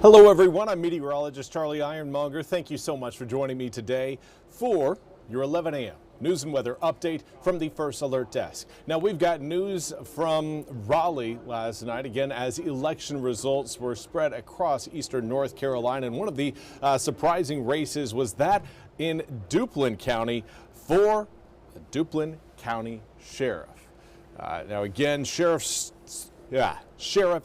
Hello everyone, I'm meteorologist Charlie Ironmonger. Thank you so much for joining me today for your 11 a.m. news and weather update from the First Alert Desk. Now we've got news from Raleigh last night, again as election results were spread across eastern North Carolina, and one of the surprising races was that in Duplin County for the Duplin County Sheriff. Now again, Sheriff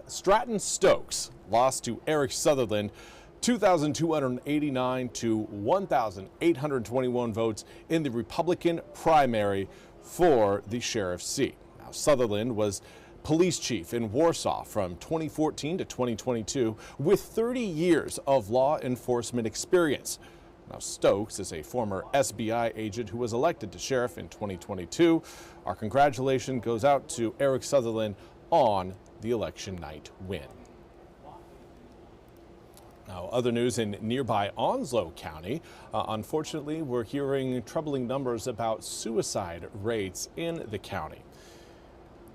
Stratton Stokes lost to Eric Southerland 2,289 to 1,821 votes in the Republican primary for the sheriff's seat. Now, Southerland was police chief in Warsaw from 2014 to 2022 with 30 years of law enforcement experience. Now, Stokes is a former SBI agent who was elected to sheriff in 2022. Our congratulations goes out to Eric Southerland on the election night win. Now, other news in nearby Onslow County. Unfortunately, we're hearing troubling numbers about suicide rates in the county.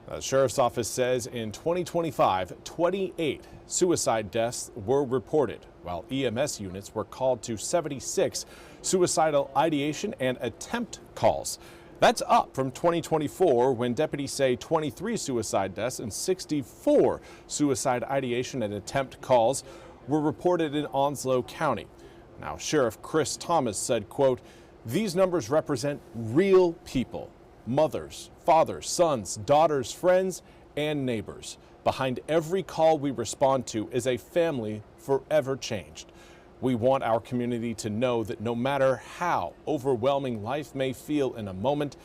The sheriff's office says in 2025, 28 suicide deaths were reported, while EMS units were called to 76 suicidal ideation and attempt calls. That's up from 2024, when deputies say 23 suicide deaths and 64 suicide ideation and attempt calls were reported in Onslow County. Now, Sheriff Chris Thomas said, quote, "These numbers represent real people, mothers, fathers, sons, daughters, friends, and neighbors. Behind every call we respond to is a family forever changed. We want our community to know that no matter how overwhelming life may feel in a moment,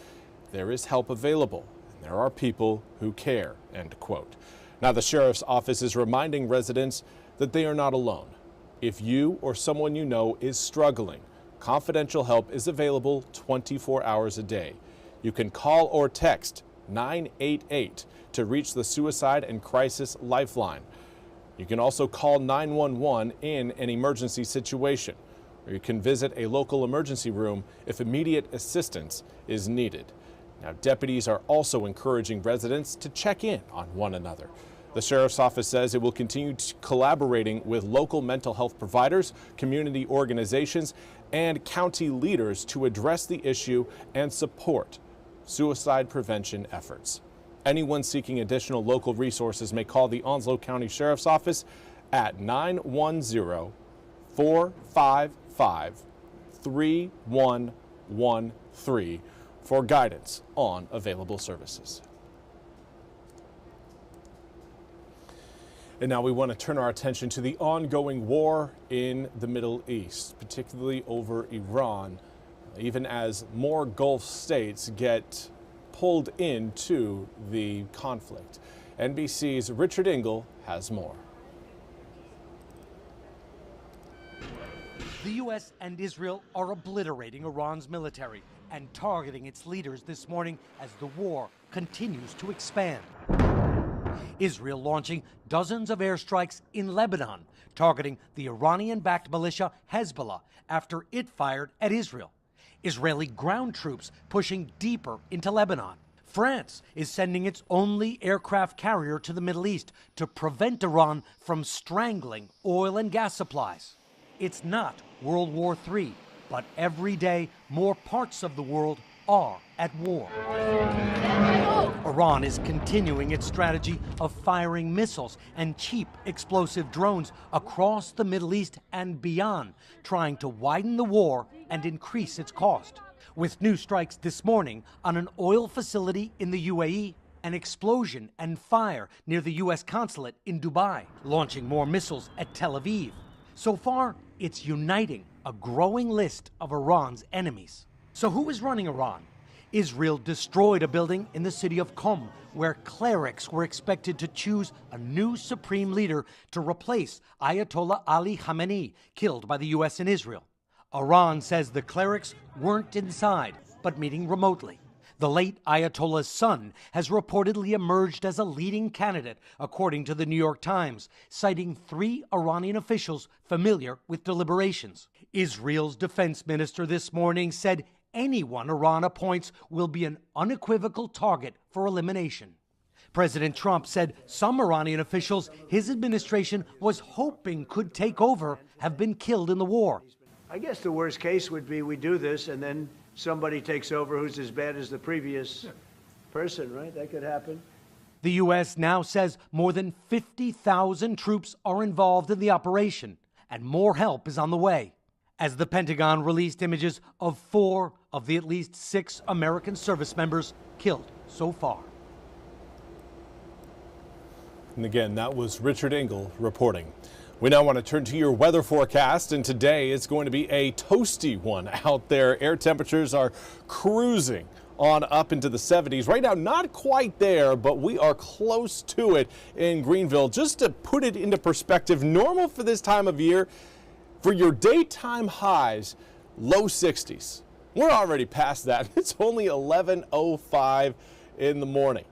there is help available, and there are people who care," end quote. Now, the sheriff's office is reminding residents that they are not alone. If you or someone you know is struggling, confidential help is available 24 hours a day. You can call or text 988 to reach the Suicide and Crisis Lifeline. You can also call 911 in an emergency situation, or you can visit a local emergency room if immediate assistance is needed. Now, deputies are also encouraging residents to check in on one another. The sheriff's office says it will continue collaborating with local mental health providers, community organizations, and county leaders to address the issue and support suicide prevention efforts. Anyone seeking additional local resources may call the Onslow County Sheriff's Office at 910-455-3113 for guidance on available services. And now we want to turn our attention to the ongoing war in the Middle East, particularly over Iran, even as more Gulf states get pulled into the conflict. NBC's Richard Engel has more. The U.S. and Israel are obliterating Iran's military and targeting its leaders this morning as the war continues to expand. Israel launching dozens of airstrikes in Lebanon, targeting the Iranian-backed militia Hezbollah after it fired at Israel. Israeli ground troops pushing deeper into Lebanon. France is sending its only aircraft carrier to the Middle East to prevent Iran from strangling oil and gas supplies. It's not World War III, but every day more parts of the world are at war. Iran is continuing its strategy of firing missiles and cheap explosive drones across the Middle East and beyond, trying to widen the war and increase its cost. With new strikes this morning on an oil facility in the UAE, an explosion and fire near the U.S. consulate in Dubai, launching more missiles at Tel Aviv. So far, it's uniting a growing list of Iran's enemies. So who is running Iran? Israel destroyed a building in the city of Qom, where clerics were expected to choose a new supreme leader to replace Ayatollah Ali Khamenei, killed by the U.S. and Israel. Iran says the clerics weren't inside, but meeting remotely. The late Ayatollah's son has reportedly emerged as a leading candidate, according to the New York Times, citing 3 Iranian officials familiar with deliberations. Israel's defense minister this morning said anyone Iran appoints will be an unequivocal target for elimination. President Trump said some Iranian officials his administration was hoping could take over have been killed in the war. I guess the worst case would be we do this and then somebody takes over who's as bad as the previous person, right? That could happen. The U.S. now says more than 50,000 troops are involved in the operation, and more help is on the way, as the Pentagon released images of 4 of the at least 6 American service members killed so far. And again, that was Richard Engel reporting. We now want to turn to your weather forecast, and today it's going to be a toasty one out there. Air temperatures are cruising on up into the 70s. Right now, not quite there, but we are close to it in Greenville. Just to put it into perspective, normal for this time of year, for your daytime highs, low 60s. We're already past that. It's only 11:05 in the morning.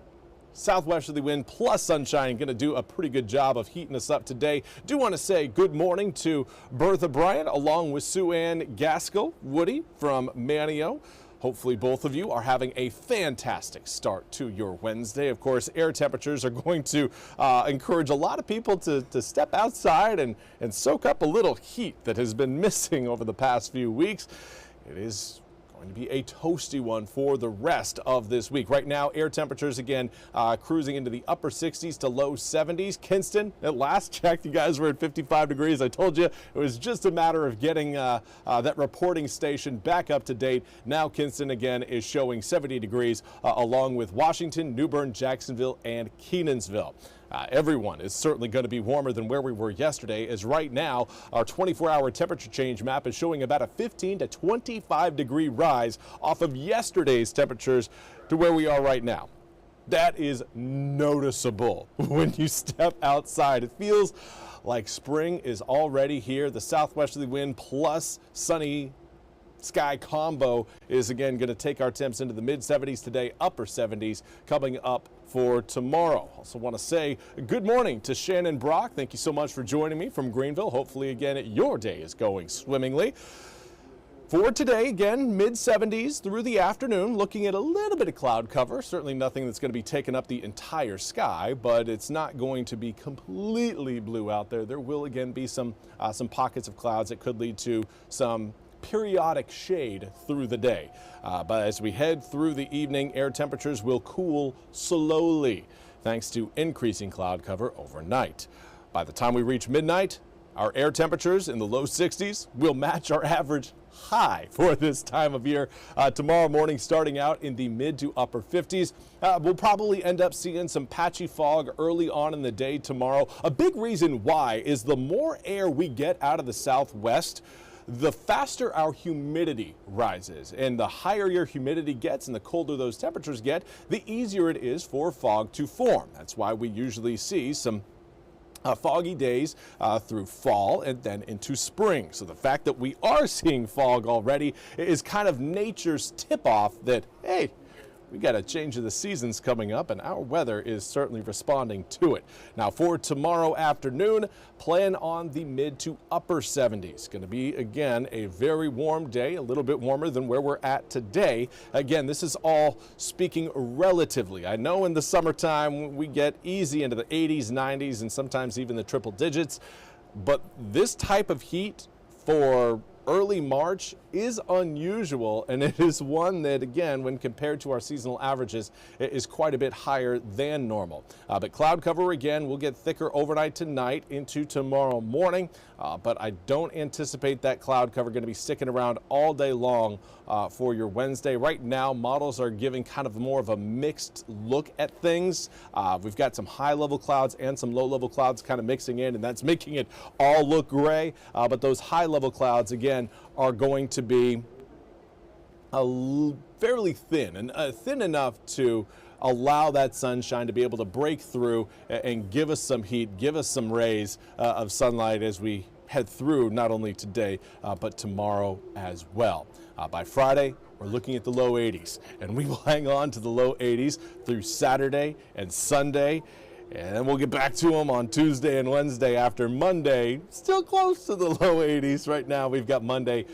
Southwesterly wind plus sunshine going to do a pretty good job of heating us up today. Do want to say good morning to Bertha Bryant along with Sue Ann Gaskell, Woody from Manio. Hopefully both of you are having a fantastic start to your Wednesday. Of course, air temperatures are going to encourage a lot of people to step outside and soak up a little heat that has been missing over the past few weeks. It is going to be a toasty one for the rest of this week. Right now, air temperatures again cruising into the upper 60s to low 70s. Kinston, at last checked, you guys were at 55 degrees. I told you it was just a matter of getting that reporting station back up to date. Now Kinston again is showing 70 degrees along with Washington, New Bern, Jacksonville, and Kenansville. Everyone is certainly going to be warmer than where we were yesterday, as right now our 24-hour temperature change map is showing about a 15 to 25 degree rise off of yesterday's temperatures to where we are right now. That is noticeable when you step outside. It feels like spring is already here. The southwesterly wind plus sunny sky combo is again going to take our temps into the mid 70s today, upper 70s coming up for tomorrow. Also want to say good morning to Shannon Brock. Thank you so much for joining me from Greenville. Hopefully again your day is going swimmingly. For today, again, mid 70s through the afternoon, looking at a little bit of cloud cover. Certainly nothing that's going to be taking up the entire sky, but it's not going to be completely blue out there. There will again be some pockets of clouds that could lead to some periodic shade through the day. But as we head through the evening, air temperatures will cool slowly thanks to increasing cloud cover overnight. By the time we reach midnight, our air temperatures in the low 60s will match our average high for this time of year. Tomorrow morning starting out in the mid to upper 50s. We'll probably end up seeing some patchy fog early on in the day tomorrow. A big reason why is the more air we get out of the southwest, the faster our humidity rises. And the higher your humidity gets and the colder those temperatures get, the easier it is for fog to form. That's why we usually see some foggy days through fall and then into spring. So the fact that we are seeing fog already is kind of nature's tip-off that, hey, we got a change of the seasons coming up, and our weather is certainly responding to it. Now for tomorrow afternoon, plan on the mid to upper 70s. Going to be, again, a very warm day, a little bit warmer than where we're at today. Again, this is all speaking relatively. I know in the summertime we get easy into the 80s, 90s, and sometimes even the triple digits, but this type of heat for early March is unusual, and it is one that, again, when compared to our seasonal averages, is quite a bit higher than normal. But cloud cover, again, will get thicker overnight tonight into tomorrow morning, but I don't anticipate that cloud cover going to be sticking around all day long for your Wednesday. Right now, models are giving kind of more of a mixed look at things. We've got some high-level clouds and some low-level clouds kind of mixing in, and that's making it all look gray. But those high-level clouds, again, are going to be fairly thin, and thin enough to allow that sunshine to be able to break through and give us some heat, give us some rays of sunlight as we head through not only today but tomorrow as well. By Friday, we're looking at the low 80s, and we will hang on to the low 80s through Saturday and Sunday. And then we'll get back to them on Tuesday and Wednesday after Monday. Still close to the low 80s right now. We've got Monday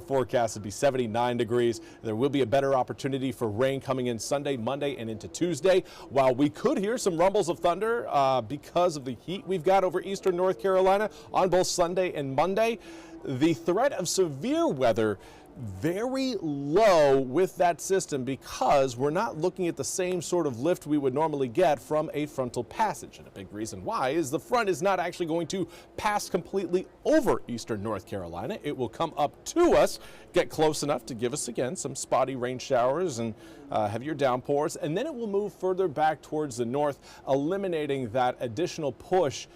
forecast to be 79 degrees. There will be a better opportunity for rain coming in Sunday, Monday, and into Tuesday. While we could hear some rumbles of thunder because of the heat we've got over eastern North Carolina on both Sunday and Monday, the threat of severe weather very low with that system because we're not looking at the same sort of lift we would normally get from a frontal passage. And a big reason why is the front is not actually going to pass completely over eastern North Carolina. It will come up to us, get close enough to give us again some spotty rain showers and heavier downpours, and then it will move further back towards the north, eliminating that additional push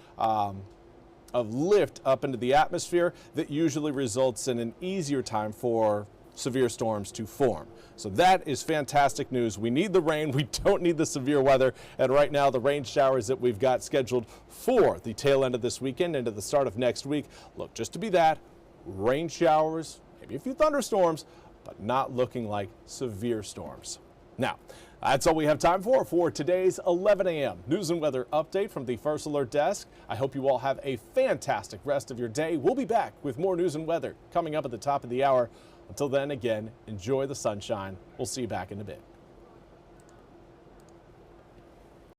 of lift up into the atmosphere that usually results in an easier time for severe storms to form. So that is fantastic news. We need the rain. We don't need the severe weather. And right now, the rain showers that we've got scheduled for the tail end of this weekend into the start of next week look just to be that, rain showers, maybe a few thunderstorms, but not looking like severe storms. Now, that's all we have time for today's 11 a.m. news and weather update from the First Alert Desk. I hope you all have a fantastic rest of your day. We'll be back with more news and weather coming up at the top of the hour. Until then, again, enjoy the sunshine. We'll see you back in a bit.